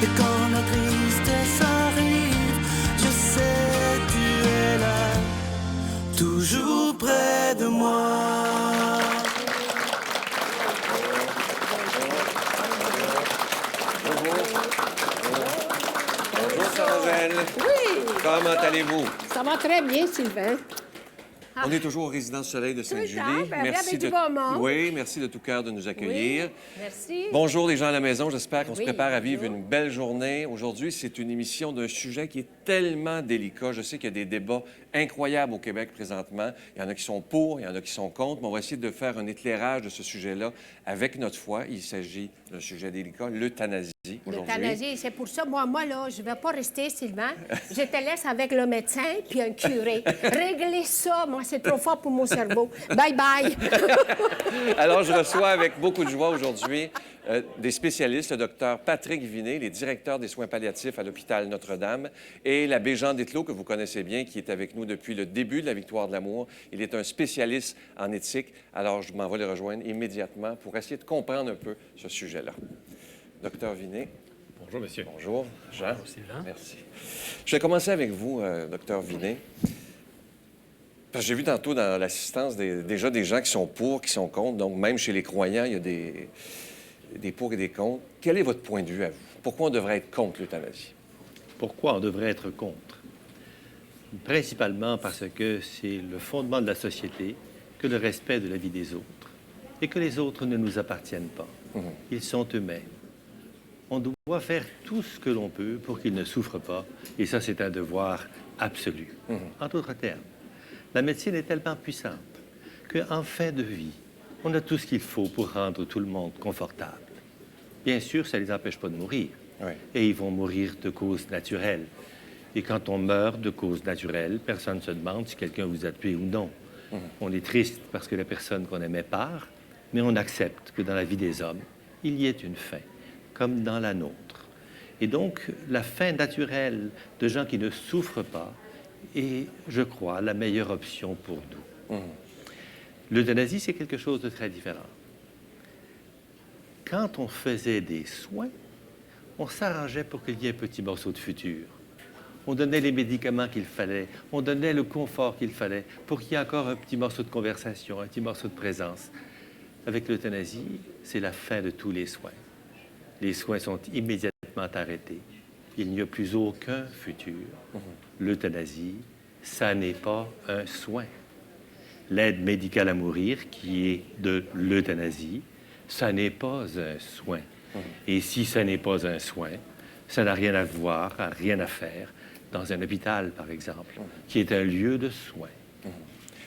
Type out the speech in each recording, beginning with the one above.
Et quand la tristesse arrive, je sais tu es là, toujours près de moi. Bonjour, Sarah-Jeanne. Oui, Comment allez-vous? ça va très bien, Sylvain. On est toujours au Résidence Soleil de Sainte-Julie. Avec du bon monde. Oui, merci de tout cœur de nous accueillir. Oui, merci. Bonjour les gens à la maison, j'espère qu'on se Oui, prépare à vivre bonjour. une belle journée. Aujourd'hui, c'est une émission d'un sujet qui est tellement délicat. Je sais qu'il y a des débats incroyables au Québec présentement. Il y en a qui sont pour, il y en a qui sont contre, mais on va essayer de faire un éclairage de ce sujet-là avec notre foi. Il s'agit d'un sujet délicat, l'euthanasie aujourd'hui. L'euthanasie, c'est pour ça, moi, là, je ne vais pas rester, Sylvain. Je te laisse avec le médecin puis un curé. Réglez ça, moi, c'est trop fort pour mon cerveau. Bye-bye. Alors, je reçois avec beaucoup de joie aujourd'hui des spécialistes, le docteur Patrick Vinet, les directeurs des soins palliatifs à l'hôpital Notre-Dame, et l'abbé Jean Dethelot, que vous connaissez bien, qui est avec nous depuis le début de la Victoire de l'amour. Il est un spécialiste en éthique. Alors, je m'en vais les rejoindre immédiatement pour essayer de comprendre un peu ce sujet-là. Docteur Vinet. Bonjour, monsieur. Bonjour, Jean. Bonjour, Sylvain. Merci. Je vais commencer avec vous, docteur Vinet. Parce que j'ai vu tantôt dans l'assistance déjà des gens qui sont pour, qui sont contre. Donc, même chez les croyants, il y a des pour et des contre. Quel est votre point de vue à vous? Pourquoi on devrait être contre l'euthanasie? Pourquoi on devrait être contre? Principalement parce que c'est le fondement de la société que le respect de la vie des autres et que les autres ne nous appartiennent pas. Ils sont eux-mêmes. On doit faire tout ce que l'on peut pour qu'ils ne souffrent pas, et ça, c'est un devoir absolu. En d'autres termes, la médecine est tellement puissante qu'en fin de vie, on a tout ce qu'il faut pour rendre tout le monde confortable. Bien sûr, ça ne les empêche pas de mourir. Oui. Et ils vont mourir de cause naturelle. Et quand on meurt de cause naturelle, personne ne se demande si quelqu'un vous a tué ou non. On est triste parce que la personne qu'on aimait part, mais on accepte que dans la vie des hommes, il y ait une fin, comme dans la nôtre. Et donc, la fin naturelle de gens qui ne souffrent pas est, je crois, la meilleure option pour nous. L'euthanasie, c'est quelque chose de très différent. Quand on faisait des soins, on s'arrangeait pour qu'il y ait un petit morceau de futur. On donnait les médicaments qu'il fallait, on donnait le confort qu'il fallait pour qu'il y ait encore un petit morceau de conversation, un petit morceau de présence. Avec l'euthanasie, c'est la fin de tous les soins. Les soins sont immédiatement arrêtés. Il n'y a plus aucun futur. L'euthanasie, ça n'est pas un soin. L'aide médicale à mourir, qui est de l'euthanasie, ça n'est pas un soin. Et si ça n'est pas un soin, ça n'a rien à voir, rien à faire dans un hôpital, par exemple, qui est un lieu de soins.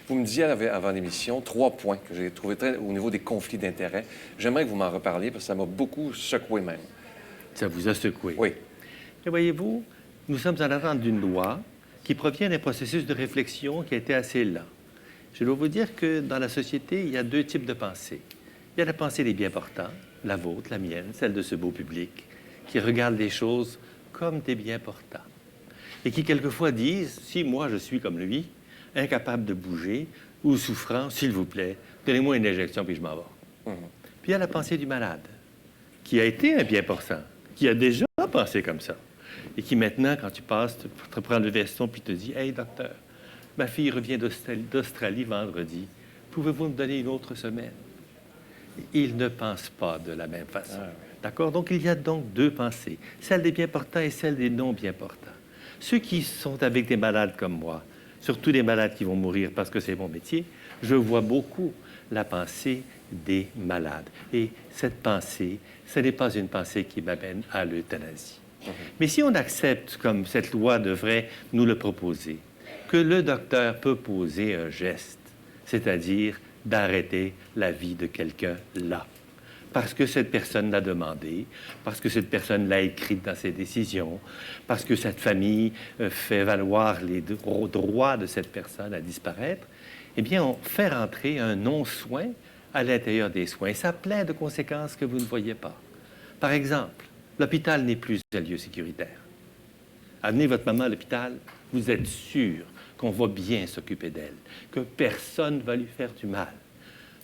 Vous me disiez avant l'émission 3 points que j'ai trouvés très au niveau des conflits d'intérêts. J'aimerais que vous m'en reparliez parce que ça m'a beaucoup secoué même. Ça vous a secoué? Oui. Et voyez-vous, nous sommes en attente d'une loi qui provient d'un processus de réflexion qui a été assez lent. Je dois vous dire que dans la société, il y a 2 types de pensées. Il y a la pensée des bien-portants, la vôtre, la mienne, celle de ce beau public, qui regarde les choses comme des bien-portants. Et qui, quelquefois, disent, si moi, je suis comme lui, incapable de bouger ou souffrant, s'il vous plaît, donnez-moi une injection puis je m'en vais. Puis il y a la pensée du malade, qui a été un bien-portant, qui a déjà pensé comme ça, et qui maintenant, quand tu passes, te prend le veston puis te dit, « Hey, docteur, ma fille revient d'Australie vendredi. Pouvez-vous me donner une autre semaine? » Il ne pense pas de la même façon. D'accord? Donc, il y a donc 2 pensées, celle des bien-portants et celle des non-bien-portants. Ceux qui sont avec des malades comme moi, surtout des malades qui vont mourir parce que c'est mon métier, je vois beaucoup la pensée des malades. Et cette pensée, ce n'est pas une pensée qui m'amène à l'euthanasie. Mais si on accepte, comme cette loi devrait nous le proposer, que le docteur peut poser un geste, c'est-à-dire d'arrêter la vie de quelqu'un là, parce que cette personne l'a demandé, parce que cette personne l'a écrit dans ses décisions, parce que cette famille fait valoir les droits de cette personne à disparaître, eh bien, on fait rentrer un non-soin à l'intérieur des soins. Et ça a plein de conséquences que vous ne voyez pas. Par exemple, l'hôpital n'est plus un lieu sécuritaire. Amenez votre maman à l'hôpital, vous êtes sûr qu'on va bien s'occuper d'elle, que personne ne va lui faire du mal.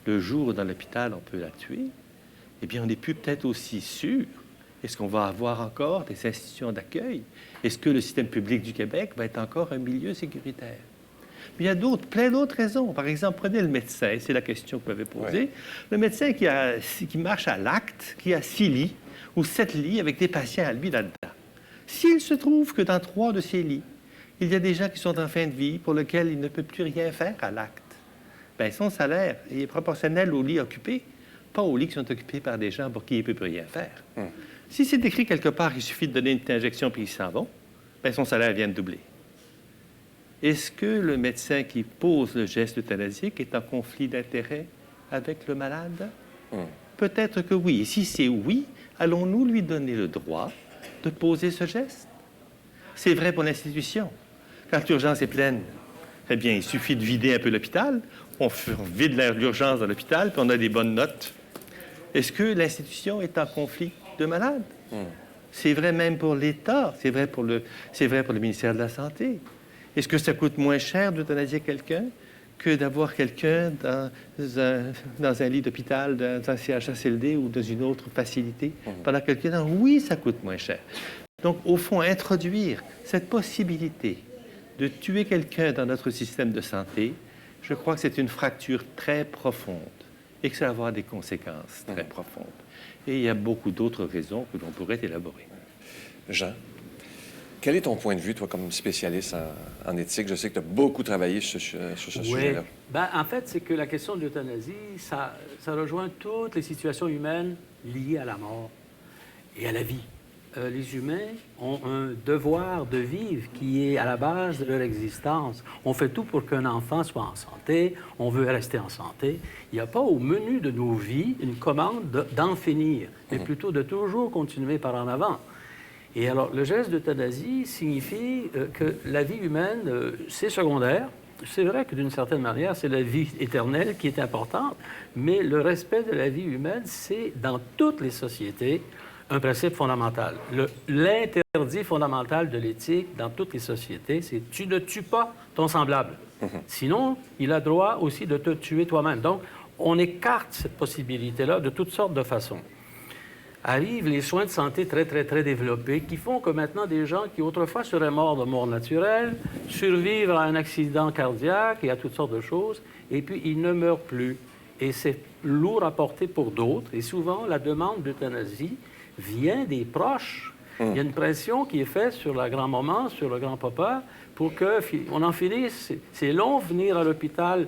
Le jour où dans l'hôpital on peut la tuer, eh bien, on n'est plus peut-être aussi sûr Est-ce qu'on va avoir encore des institutions d'accueil? Est-ce que le système public du Québec va être encore un milieu sécuritaire? Mais il y a plein d'autres raisons. Par exemple, prenez le médecin, c'est la question que vous m'avez posée. Ouais. Le médecin qui marche à l'acte, qui a 6 lits ou 7 lits avec des patients à lui là-dedans. S'il se trouve que dans 3 de ces lits, il y a des gens qui sont en fin de vie pour lesquels il ne peut plus rien faire à l'acte, bien, son salaire est proportionnel aux lits occupés, pas aux lits qui sont occupés par des gens pour qui il ne peut plus rien faire. Si c'est écrit quelque part qu'il suffit de donner une petite injection puis ils s'en vont, bien, son salaire vient de doubler. Est-ce que le médecin qui pose le geste euthanasique est en conflit d'intérêt avec le malade? Peut-être que oui. Et si c'est oui, allons-nous lui donner le droit de poser ce geste? C'est vrai pour l'institution. Quand l'urgence est pleine, eh bien, il suffit de vider un peu l'hôpital. On vide l'urgence dans l'hôpital, puis on a des bonnes notes. Est-ce que l'institution est en conflit de malades? C'est vrai même pour l'État. C'est vrai pour le ministère de la Santé. Est-ce que ça coûte moins cher d'euthanasier quelqu'un que d'avoir quelqu'un dans un lit d'hôpital, dans un CHSLD ou dans une autre facilité pendant quelques temps? Oui, ça coûte moins cher. Donc, au fond, introduire cette possibilité de tuer quelqu'un dans notre système de santé, je crois que c'est une fracture très profonde et que ça va avoir des conséquences très profondes. Et il y a beaucoup d'autres raisons que l'on pourrait élaborer. Jean, quel est ton point de vue, toi, comme spécialiste en éthique? Je sais que tu as beaucoup travaillé sur ce sujet-là. Ben, en fait, c'est que la question de l'euthanasie, ça rejoint toutes les situations humaines liées à la mort et à la vie. Les humains ont un devoir de vivre qui est à la base de leur existence. On fait tout pour qu'un enfant soit en santé, on veut rester en santé. Il n'y a pas au menu de nos vies une commande d'en finir, mais plutôt de toujours continuer par en avant. Et alors, le geste d'euthanasie signifie que la vie humaine, c'est secondaire. C'est vrai que d'une certaine manière, c'est la vie éternelle qui est importante, mais le respect de la vie humaine, c'est dans toutes les sociétés un principe fondamental. L'interdit fondamental de l'éthique dans toutes les sociétés, c'est tu ne tues pas ton semblable. Sinon, il a droit aussi de te tuer toi-même. Donc, on écarte cette possibilité-là de toutes sortes de façons. Arrivent les soins de santé très, très, très développés qui font que maintenant, des gens qui autrefois seraient morts de mort naturelle survivent à un accident cardiaque et à toutes sortes de choses, et puis ils ne meurent plus. Et c'est lourd à porter pour d'autres. Et souvent, la demande d'euthanasie vient des proches. Il y a une pression qui est faite sur la grand-maman, sur le grand-papa, pour qu'on en finisse. C'est long venir à l'hôpital.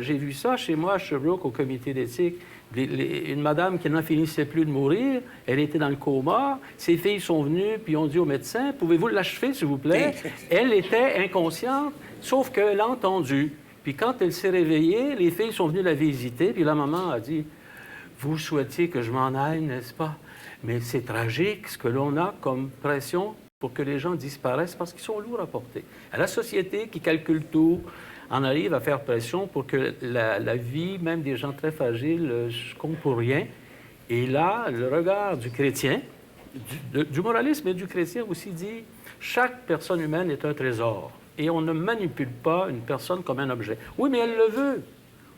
J'ai vu ça chez moi à Sherbrooke, au comité d'éthique. Une madame qui n'en finissait plus de mourir, elle était dans le coma. Ses filles sont venues, puis ont dit au médecin, « Pouvez-vous l'achever, s'il vous plaît? » Elle était inconsciente, sauf qu'elle a entendu. Puis quand elle s'est réveillée, les filles sont venues la visiter, puis la maman a dit, « Vous souhaitiez que je m'en aille, n'est-ce pas? Mais c'est tragique ce que l'on a comme pression pour que les gens disparaissent parce qu'ils sont lourds à porter. » À la société qui calcule tout, en arrive à faire pression pour que la vie, même des gens très fragiles, compte pour rien. Et là, le regard du chrétien, du moralisme et du chrétien aussi dit, chaque personne humaine est un trésor. Et on ne manipule pas une personne comme un objet. Oui, mais elle le veut.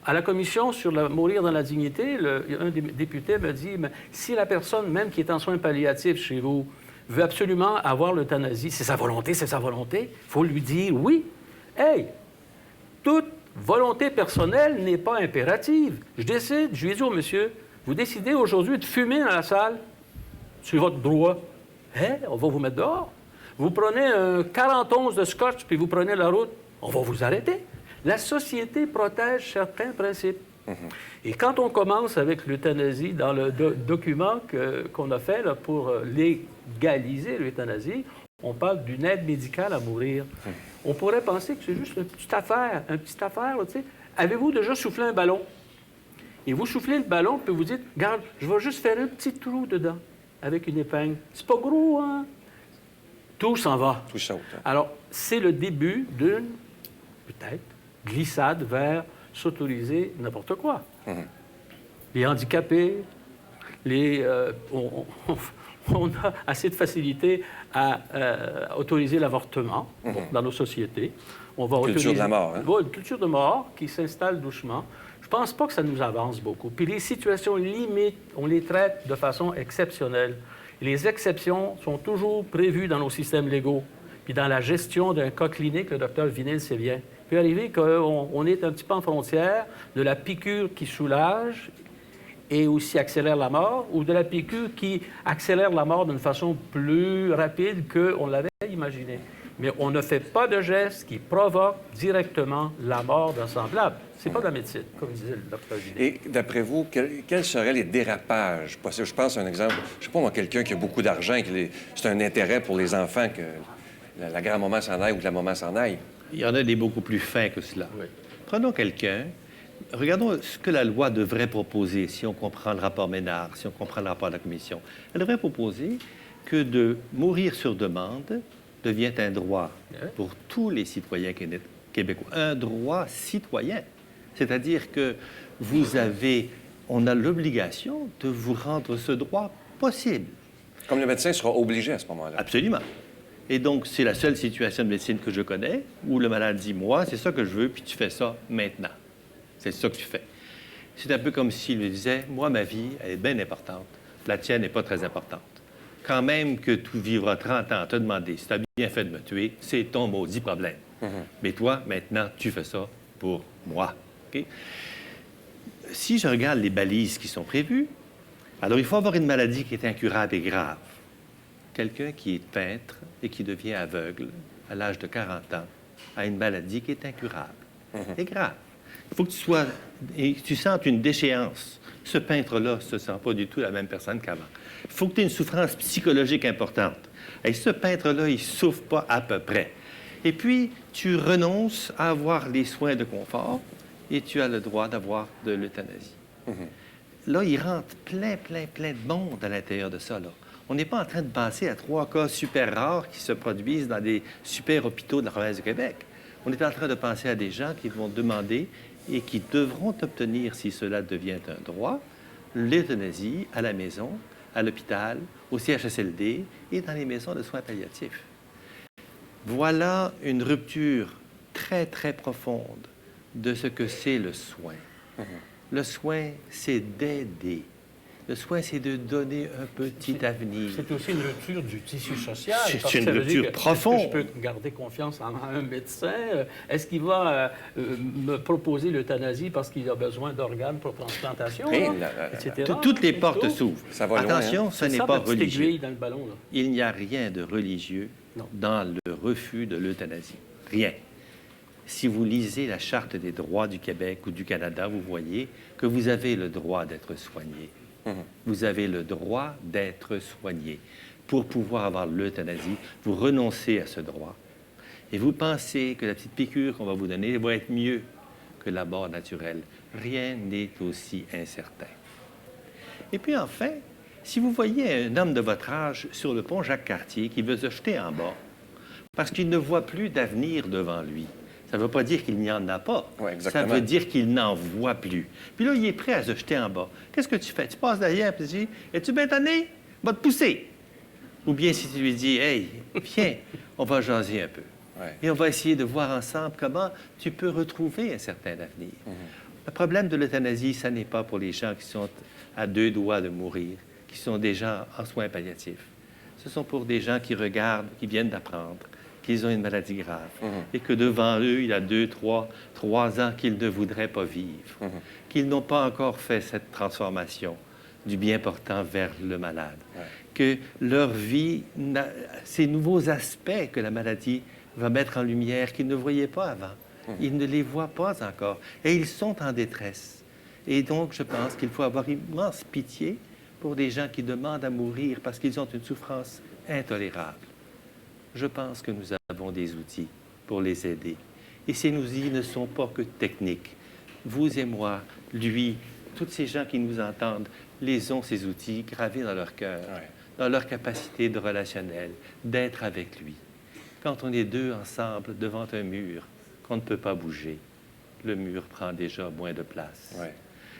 À la commission sur mourir dans la dignité, un des députés me dit, mais si la personne, même qui est en soins palliatifs chez vous, veut absolument avoir l'euthanasie, c'est sa volonté, c'est sa volonté, il faut lui dire oui. Hey! Toute volonté personnelle n'est pas impérative. Je décide, je lui dis au monsieur, vous décidez aujourd'hui de fumer dans la salle, c'est votre droit. Hein? On va vous mettre dehors. Vous prenez un 40 onces de scotch puis vous prenez la route, on va vous arrêter. La société protège certains principes. Et quand on commence avec l'euthanasie, dans le document qu'on a fait là, pour légaliser l'euthanasie, on parle d'une aide médicale à mourir. On pourrait penser que c'est juste une petite affaire, tu sais. Avez-vous déjà soufflé un ballon? Et vous soufflez le ballon, puis vous dites, regarde, je vais juste faire un petit trou dedans avec une épingle. C'est pas gros, hein? Tout s'en va. Tout saute. Alors, c'est le début d'une, peut-être, glissade vers s'autoriser n'importe quoi. Les handicapés, on a assez de facilité à autoriser l'avortement dans nos sociétés. On va culture de la mort. Hein? Une culture de mort qui s'installe doucement. Je ne pense pas que ça nous avance beaucoup. Puis les situations limites, on les traite de façon exceptionnelle. Les exceptions sont toujours prévues dans nos systèmes légaux. Puis dans la gestion d'un cas clinique, le docteur Vinet le sait bien. Il peut arriver qu'on est un petit peu en frontière de la piqûre qui soulage et aussi accélère la mort, ou de la piqûre qui accélère la mort d'une façon plus rapide qu'on l'avait imaginé. Mais on ne fait pas de gestes qui provoquent directement la mort d'un semblable. C'est pas de la médecine, comme disait le docteur Vinet. Et d'après vous, quels seraient les dérapages possibles? Je pense à un exemple, je sais pas moi, quelqu'un qui a beaucoup d'argent et c'est un intérêt pour les enfants que la grand-maman s'en aille ou que la maman s'en aille. Il y en a des beaucoup plus fins que cela. Oui. Prenons quelqu'un, regardons ce que la loi devrait proposer si on comprend le rapport Ménard, si on comprend le rapport de la Commission. Elle devrait proposer que de mourir sur demande devient un droit pour tous les citoyens québécois. Un droit citoyen. C'est-à-dire que on a l'obligation de vous rendre ce droit possible. Comme le médecin sera obligé à ce moment-là. Absolument. Et donc, c'est la seule situation de médecine que je connais où le malade dit, moi, c'est ça que je veux, puis tu fais ça maintenant. C'est ça que tu fais. C'est un peu comme s'il me disait, moi, ma vie, elle est bien importante. La tienne n'est pas très importante. Quand même que tu vivras 30 ans à te demander si tu as bien fait de me tuer, c'est ton maudit problème. Mais toi, maintenant, tu fais ça pour moi. OK? Si je regarde les balises qui sont prévues, alors il faut avoir une maladie qui est incurable et grave. Quelqu'un qui est peintre et qui devient aveugle à l'âge de 40 ans a une maladie qui est incurable et grave. Il faut que tu sentes une déchéance. Ce peintre-là ne se sent pas du tout la même personne qu'avant. Il faut que tu aies une souffrance psychologique importante. Et ce peintre-là, il ne souffre pas à peu près. Et puis, tu renonces à avoir les soins de confort et tu as le droit d'avoir de l'euthanasie. Là, il rentre plein de monde à l'intérieur de ça, là. On n'est pas en train de penser à 3 cas super rares qui se produisent dans des super hôpitaux de la province du Québec. On est en train de penser à des gens qui vont demander et qui devront obtenir, si cela devient un droit, l'euthanasie à la maison, à l'hôpital, au CHSLD et dans les maisons de soins palliatifs. Voilà une rupture très profonde de ce que c'est le soin. Le soin, c'est d'aider. Le soin, c'est de donner un petit avenir. C'est aussi une rupture du tissu social. C'est une rupture profonde. Est-ce que je peux garder confiance en un médecin? Est-ce qu'il va me proposer l'euthanasie parce qu'il a besoin d'organes pour transplantation, etc.? Toutes les portes s'ouvrent. Ça va loin, attention, hein? ce n'est pas religieux. Aiguille dans le ballon, là. Il n'y a rien de religieux dans le refus de l'euthanasie. Rien. Si vous lisez la Charte des droits du Québec ou du Canada, vous voyez que vous avez le droit d'être soigné. Vous avez le droit d'être soigné. Pour pouvoir avoir l'euthanasie, vous renoncez à ce droit. Et vous pensez que la petite piqûre qu'on va vous donner va être mieux que la mort naturelle. Rien n'est aussi incertain. Et puis enfin, si vous voyez un homme de votre âge sur le pont Jacques-Cartier qui veut se jeter en bas parce qu'il ne voit plus d'avenir devant lui, ça ne veut pas dire qu'il n'y en a pas. Ouais, ça veut dire qu'il n'en voit plus. Puis là, il est prêt à se jeter en bas. Qu'est-ce que tu fais? Tu passes derrière et tu dis, es-tu bien tanné? Va te pousser. Ou bien si tu lui dis, hey, viens, on va jaser un peu. Ouais. Et on va essayer de voir ensemble comment tu peux retrouver un certain avenir. Le problème de l'euthanasie, ça n'est pas pour les gens qui sont à 2 doigts de mourir, qui sont déjà en soins palliatifs. Ce sont pour des gens qui regardent, qui viennent d'apprendre qu'ils ont une maladie grave et que devant eux, il y a 2, 3 ans qu'ils ne voudraient pas vivre, qu'ils n'ont pas encore fait cette transformation du bien portant vers le malade, que leur vie, ces nouveaux aspects que la maladie va mettre en lumière qu'ils ne voyaient pas avant, ils ne les voient pas encore et ils sont en détresse. Et donc, je pense qu'il faut avoir immense pitié pour des gens qui demandent à mourir parce qu'ils ont une souffrance intolérable. Je pense que nous avons des outils pour les aider. Et ces outils ne sont pas que techniques. Vous et moi, lui, tous ces gens qui nous entendent, les ont ces outils gravés dans leur cœur, dans leur capacité de relationnel, d'être avec lui. Quand on est 2 ensemble devant un mur qu'on ne peut pas bouger, le mur prend déjà moins de place.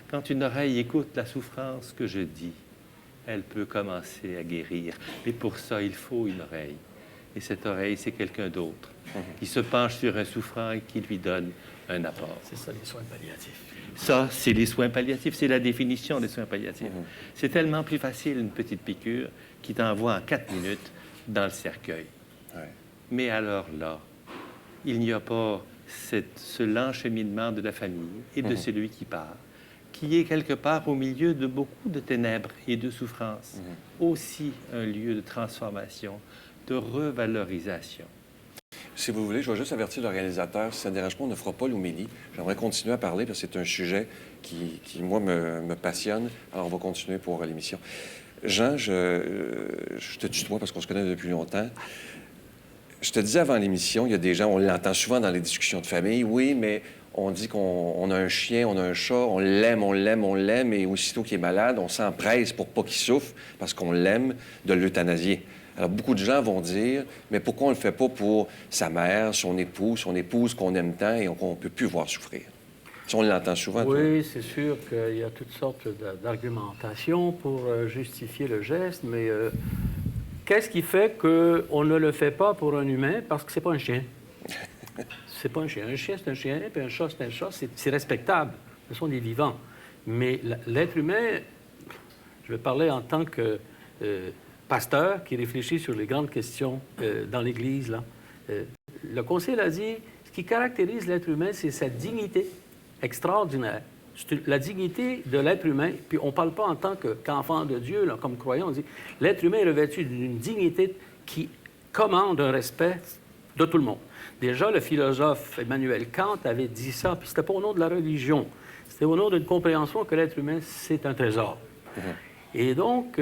Quand une oreille écoute la souffrance que je dis, elle peut commencer à guérir. Mais pour ça, il faut une oreille. et cette oreille, c'est quelqu'un d'autre qui se penche sur un souffrant et qui lui donne un apport. C'est ça, les soins palliatifs. Ça, c'est les soins palliatifs, c'est la définition des soins palliatifs. C'est tellement plus facile, une petite piqûre, qui t'envoie en 4 minutes dans le cercueil. Ouais. Mais alors là, il n'y a pas ce lent cheminement de la famille et de celui qui part, qui est quelque part au milieu de beaucoup de ténèbres et de souffrances, aussi un lieu de transformation, de revalorisation. Si vous voulez, je vais juste avertir le réalisateur, si ça ne dérange pas, on ne fera pas l'homélie. J'aimerais continuer à parler parce que c'est un sujet qui moi, me passionne. Alors, on va continuer pour l'émission. Jean, je te tutoie parce qu'on se connaît depuis longtemps. Je te disais avant l'émission, il y a des gens, on l'entend souvent dans les discussions de famille, oui, mais on dit qu'on a un chien, on a un chat, on l'aime, et aussitôt qu'il est malade, on s'empresse pour pas qu'il souffre parce qu'on l'aime de l'euthanasier. Alors, beaucoup de gens vont dire, mais pourquoi on ne le fait pas pour sa mère, son épouse qu'on aime tant et qu'on ne peut plus voir souffrir? Ça, on l'entend souvent. Oui, c'est sûr qu'il y a toutes sortes d'argumentations pour justifier le geste, mais qu'est-ce qui fait qu'on ne le fait pas pour un humain? Parce que c'est pas un chien. C'est pas un chien. Un chien, c'est un chien, puis un chat, c'est un chat. C'est respectable. Ce sont des vivants. Mais l'être humain, je vais parler en tant que pasteur qui réfléchit sur les grandes questions dans l'Église, là. Le Concile a dit, ce qui caractérise l'être humain, c'est sa dignité extraordinaire. La dignité de l'être humain, puis on ne parle pas en tant qu'enfant de Dieu, là, comme croyant, on dit l'être humain est revêtu d'une dignité qui commande un respect de tout le monde. Déjà, le philosophe Emmanuel Kant avait dit ça, puis c'était pas au nom de la religion, c'était au nom d'une compréhension que l'être humain, c'est un trésor. Et donc,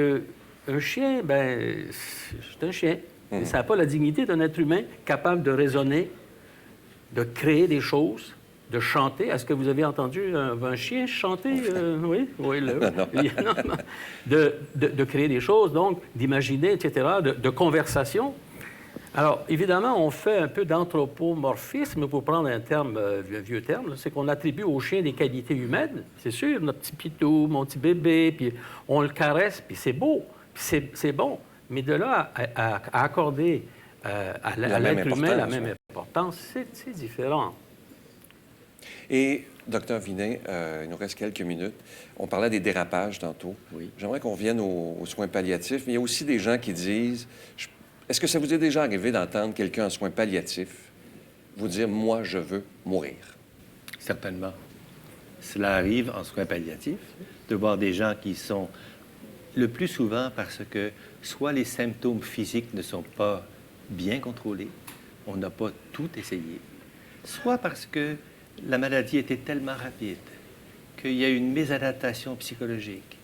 un chien, ben, c'est un chien. Et ça n'a pas la dignité d'un être humain capable de raisonner, de créer des choses, de chanter. Est-ce que vous avez entendu un chien chanter? Oui, de créer des choses, donc, d'imaginer, etc., de conversation. Alors, évidemment, on fait un peu d'anthropomorphisme, pour prendre un terme, un vieux terme, c'est qu'on attribue au chien des qualités humaines, c'est sûr, notre petit pitou, mon petit bébé, puis on le caresse, puis c'est beau, puis c'est bon. Mais de là à accorder à l'être humain la même importance, c'est différent. Et, Dr Vinet, il nous reste quelques minutes. On parlait des dérapages tantôt. Oui. J'aimerais qu'on revienne aux soins palliatifs, mais il y a aussi des gens qui disent... Est-ce que ça vous est déjà arrivé d'entendre quelqu'un en soins palliatifs vous dire « moi, je veux mourir ». Certainement. Cela arrive en soins palliatifs, de voir des gens qui sont le plus souvent parce que soit les symptômes physiques ne sont pas bien contrôlés, on n'a pas tout essayé, soit parce que la maladie était tellement rapide qu'il y a une mésadaptation psychologique.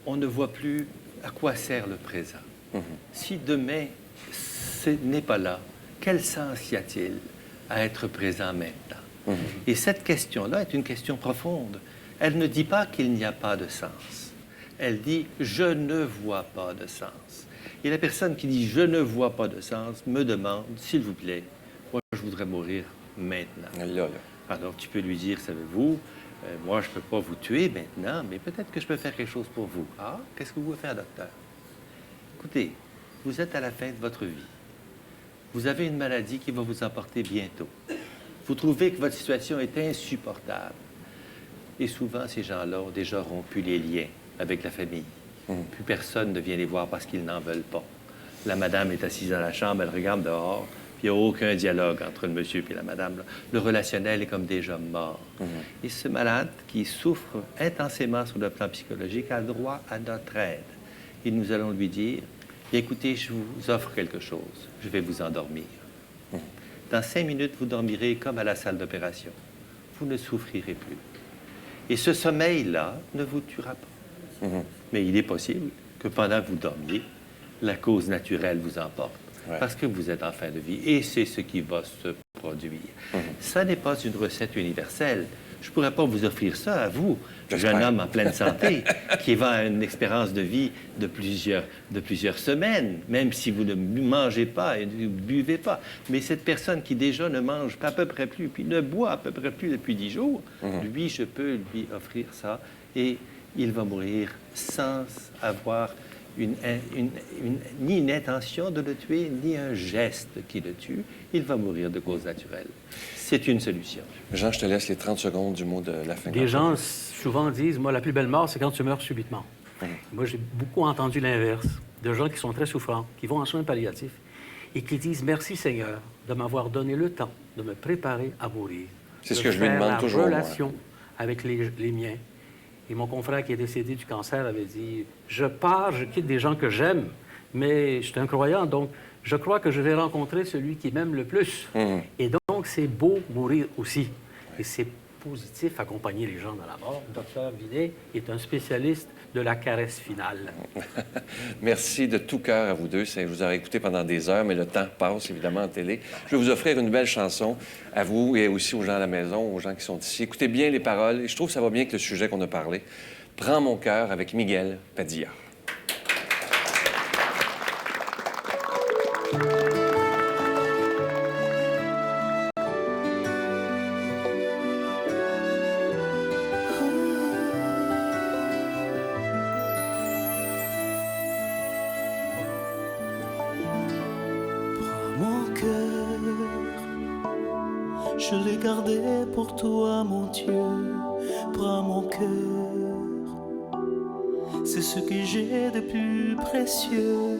On ne voit plus à quoi sert le présent. Si demain, ce n'est pas là, quel sens y a-t-il à être présent maintenant? Et cette question-là est une question profonde. Elle ne dit pas qu'il n'y a pas de sens. Elle dit « je ne vois pas de sens ». Et la personne qui dit « je ne vois pas de sens » me demande « s'il vous plaît, moi, je voudrais mourir maintenant. » Alors, tu peux lui dire « savez-vous, moi, je ne peux pas vous tuer maintenant, mais peut-être que je peux faire quelque chose pour vous. » Ah, qu'est-ce que vous voulez faire, docteur? Écoutez, vous êtes à la fin de votre vie. Vous avez une maladie qui va vous emporter bientôt. Vous trouvez que votre situation est insupportable. Et souvent, ces gens-là ont déjà rompu les liens avec la famille. Plus personne ne vient les voir parce qu'ils n'en veulent pas. La madame est assise dans la chambre, elle regarde dehors, puis il n'y a aucun dialogue entre le monsieur et la madame. Le relationnel est comme déjà mort. Et ce malade qui souffre intensément sur le plan psychologique a droit à notre aide. Et nous allons lui dire, écoutez, je vous offre quelque chose, je vais vous endormir. Dans 5 minutes, vous dormirez comme à la salle d'opération. Vous ne souffrirez plus. Et ce sommeil-là ne vous tuera pas. Mais il est possible que pendant que vous dormiez, la cause naturelle vous emporte. Parce que vous êtes en fin de vie. Et c'est ce qui va se produire. Ça n'est pas une recette universelle. Je ne pourrais pas vous offrir ça à vous, jeune homme en pleine santé, qui va à une expérience de vie de plusieurs semaines, même si vous ne mangez pas et ne buvez pas. Mais cette personne qui déjà ne mange à peu près plus, puis ne boit à peu près plus depuis 10 jours, lui, je peux lui offrir ça et il va mourir sans avoir ni une intention de le tuer, ni un geste qui le tue, il va mourir de cause naturelle. C'est une solution. Jean, je te laisse les 30 secondes du mot de la fin. Les gens souvent disent, moi, la plus belle mort, c'est quand tu meurs subitement. Moi, j'ai beaucoup entendu l'inverse, de gens qui sont très souffrants, qui vont en soins palliatifs et qui disent, merci Seigneur de m'avoir donné le temps de me préparer à mourir. C'est ce que je lui demande toujours, la relation avec les miens. Et mon confrère qui est décédé du cancer avait dit, je pars, je quitte des gens que j'aime, mais je suis un croyant, donc je crois que je vais rencontrer celui qui m'aime le plus. Et donc, c'est beau mourir aussi. Et c'est positif accompagner les gens dans la mort. Le docteur Vinet est un spécialiste de la caresse finale. Merci de tout cœur à vous deux. Je vous aurais écouté pendant des heures, mais le temps passe évidemment en télé. Je vais vous offrir une belle chanson à vous et aussi aux gens à la maison, aux gens qui sont ici. Écoutez bien les paroles et je trouve que ça va bien avec le sujet qu'on a parlé. Prends mon cœur avec Miguel Padilla. Je l'ai gardé pour toi, mon Dieu, prends mon cœur. C'est ce que j'ai de plus précieux,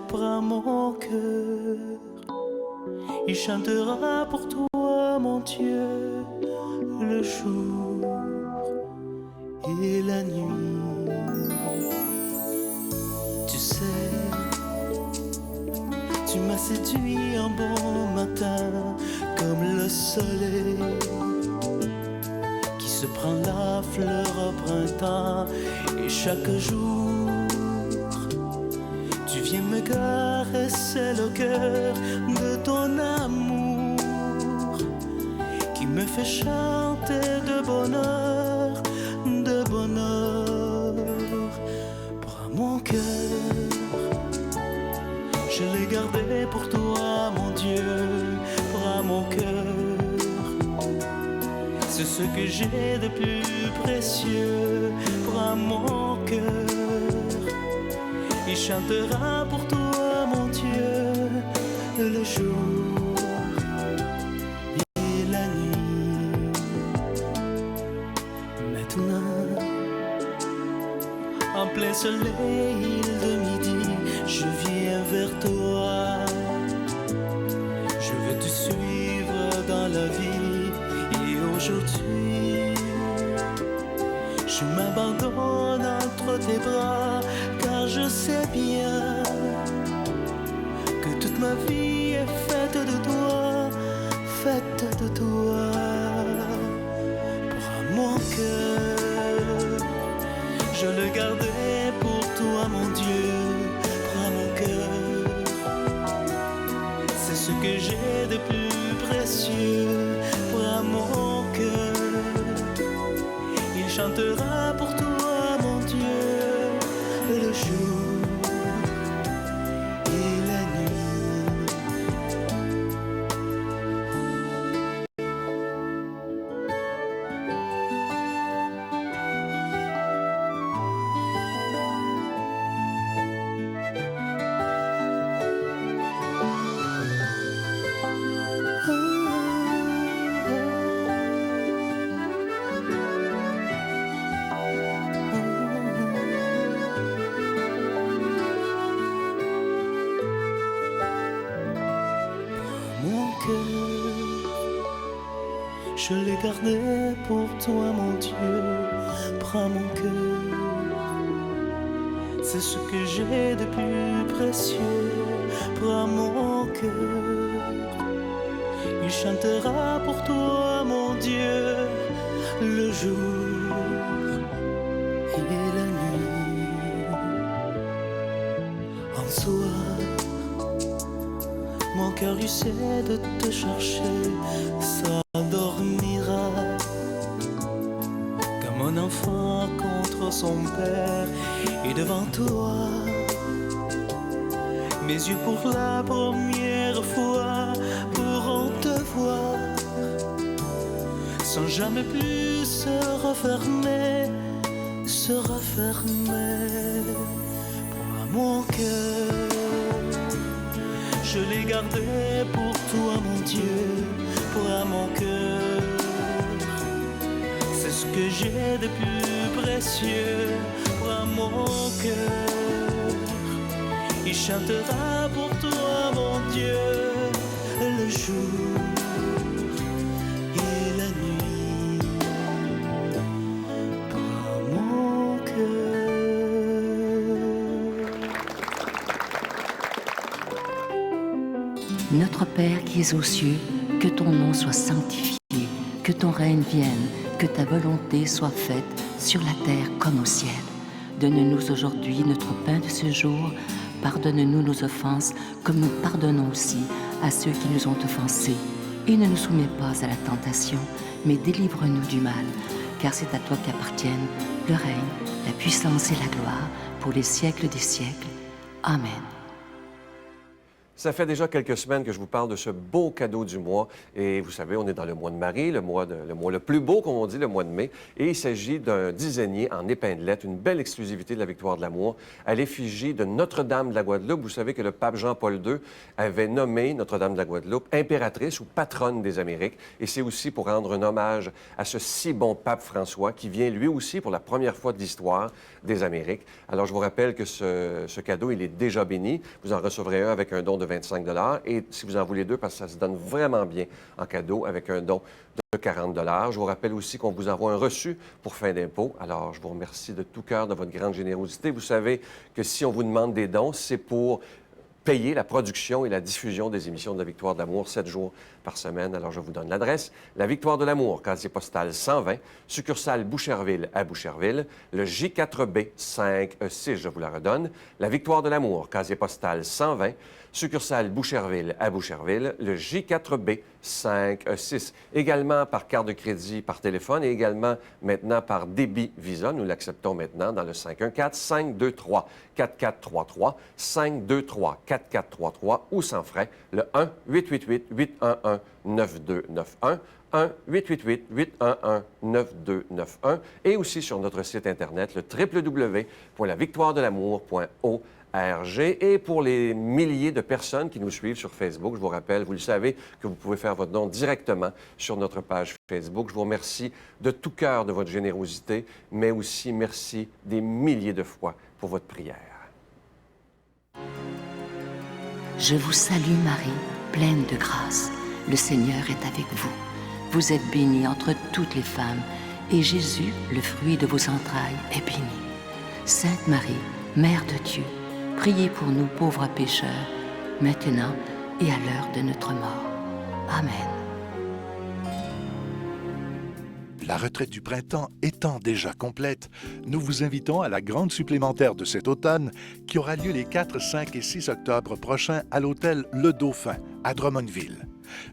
prends mon cœur. Il chantera pour toi, mon Dieu, le jour et la nuit. Tu sais, tu m'as séduit un bon matin, comme le soleil qui se prend la fleur au printemps. Et chaque jour, tu viens me caresser le cœur de ton amour qui me fait chanter de bonheur, de bonheur. Prends mon cœur, je l'ai gardé pour toi, mon Dieu, prends mon cœur. C'est ce que j'ai de plus précieux, prends mon cœur. Il chantera pour toi, mon Dieu, le jour et la nuit. Maintenant, en plein soleil de midi, je viens vers toi. Je veux te suivre dans la vie. Et aujourd'hui, je m'abandonne entre tes bras, car je sais bien que toute ma vie est faite de toi, faite de toi. Prends mon cœur, je le garderai pour toi, mon Dieu. Prends mon cœur, c'est ce que j'ai de plus précieux. Prends mon cœur, il chantera pour toi, mon Dieu, le jour et la nuit. Je l'ai gardé pour toi, mon Dieu, prends mon cœur. C'est ce que j'ai de plus précieux, prends mon cœur. Il chantera pour toi, mon Dieu, le jour et la nuit. En soi, mon cœur essaie de te chercher, ça dormira comme un enfant contre son père. Et devant toi, mes yeux pour la première fois pourront te voir, sans jamais plus se refermer, se refermer. Prends mon cœur. Je l'ai gardé pour toi, mon Dieu, pour mon cœur. C'est ce que j'ai de plus précieux pour mon cœur. Il chantera pour toi, mon Dieu, le jour et la nuit. Pour mon cœur. Notre Père qui es aux cieux, que ton nom soit sanctifié, que ton règne vienne, que ta volonté soit faite sur la terre comme au ciel. Donne-nous aujourd'hui notre pain de ce jour. Pardonne-nous nos offenses, comme nous pardonnons aussi à ceux qui nous ont offensés. Et ne nous soumets pas à la tentation, mais délivre-nous du mal. Car c'est à toi qu'appartiennent le règne, la puissance et la gloire, pour les siècles des siècles. Amen. Ça fait déjà quelques semaines que je vous parle de ce beau cadeau du mois. Et vous savez, on est dans le mois de Marie, le mois le plus beau, comme on dit, le mois de mai. Et il s'agit d'un dizainier en épinglette, une belle exclusivité de la Victoire de l'amour, à l'effigie de Notre-Dame de la Guadeloupe. Vous savez que le pape Jean-Paul II avait nommé Notre-Dame de la Guadeloupe impératrice ou patronne des Amériques. Et c'est aussi pour rendre un hommage à ce si bon pape François qui vient lui aussi pour la première fois de l'histoire des Amériques. Alors, je vous rappelle que ce cadeau, il est déjà béni. Vous en recevrez un avec un don de 25 $. Et si vous en voulez deux, parce que ça se donne vraiment bien en cadeau avec un don de 40 $. Je vous rappelle aussi qu'on vous envoie un reçu pour fin d'impôt. Alors, je vous remercie de tout cœur de votre grande générosité. Vous savez que si on vous demande des dons, c'est pour payer la production et la diffusion des émissions de la Victoire de l'amour 7 jours par semaine. Alors, je vous donne l'adresse. La Victoire de l'amour, casier postal 120, succursale Boucherville à Boucherville, le J4B 5E6, je vous la redonne. La Victoire de l'amour, casier postal 120, succursale Boucherville à Boucherville, le J4B 5E6. Également par carte de crédit par téléphone et également maintenant par débit Visa. Nous l'acceptons maintenant dans le 514-523-4433, 523-4433 ou sans frais, le 1-888-811-9291, 1-888-811-9291 et aussi sur notre site Internet, le www.lavictoiredelamour.org. Et pour les milliers de personnes qui nous suivent sur Facebook, je vous rappelle, vous le savez, que vous pouvez faire votre don directement sur notre page Facebook. Je vous remercie de tout cœur de votre générosité, mais aussi merci des milliers de fois pour votre prière. Je vous salue Marie, pleine de grâce. Le Seigneur est avec vous. Vous êtes bénie entre toutes les femmes, et Jésus, le fruit de vos entrailles, est béni. Sainte Marie, Mère de Dieu, priez pour nous pauvres pécheurs, maintenant et à l'heure de notre mort. Amen. La retraite du printemps étant déjà complète, nous vous invitons à la grande supplémentaire de cet automne qui aura lieu les 4, 5 et 6 octobre prochains à l'hôtel Le Dauphin à Drummondville.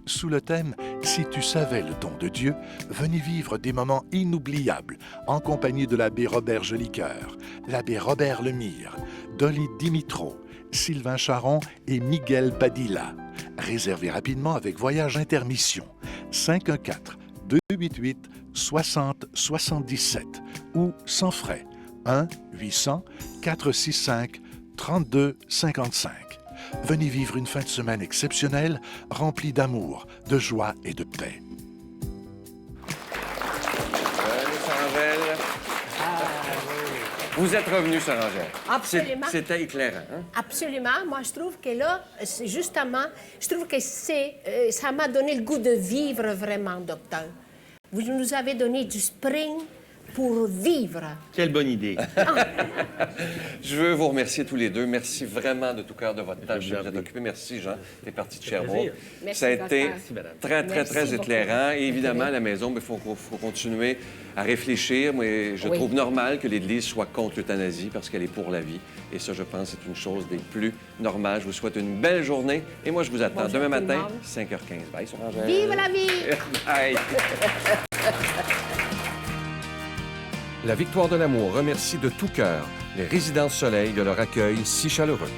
Sous le thème « Si tu savais le don de Dieu », venez vivre des moments inoubliables en compagnie de l'abbé Robert Jolicoeur, l'abbé Robert Lemire, Dolly Dimitro, Sylvain Charon et Miguel Padilla. Réservez rapidement avec Voyage Intermission 514-288-6077 ou sans frais 1-800-465-3255. Venez vivre une fin de semaine exceptionnelle, remplie d'amour, de joie et de paix. Sarah-Angèle. Vous êtes revenu, Sarah-Angèle. Absolument. C'était éclairant. Hein? Absolument. Moi, je trouve que là, justement, je trouve que ça m'a donné le goût de vivre vraiment, docteur. Vous nous avez donné du spring pour vivre. Quelle bonne idée. Je veux vous remercier tous les deux. Merci vraiment de tout cœur de votre temps. Je sais que vous êtes occupés. Merci, Jean. Tu es parti de Sherbrooke. Merci, Ça a été docteur. très Merci éclairant. beaucoup. Et évidemment, à la maison, il faut continuer à réfléchir. Mais je trouve normal que l'Église soit contre l'euthanasie parce qu'elle est pour la vie. Et ça, je pense, c'est une chose des plus normales. Je vous souhaite une belle journée. Et moi, je vous attends Bonjour demain tout le matin, monde. 5h15. Bye, Sarah-Angèle. Vive la vie! Bye. La Victoire de l'amour remercie de tout cœur les Résidences Soleil de leur accueil si chaleureux.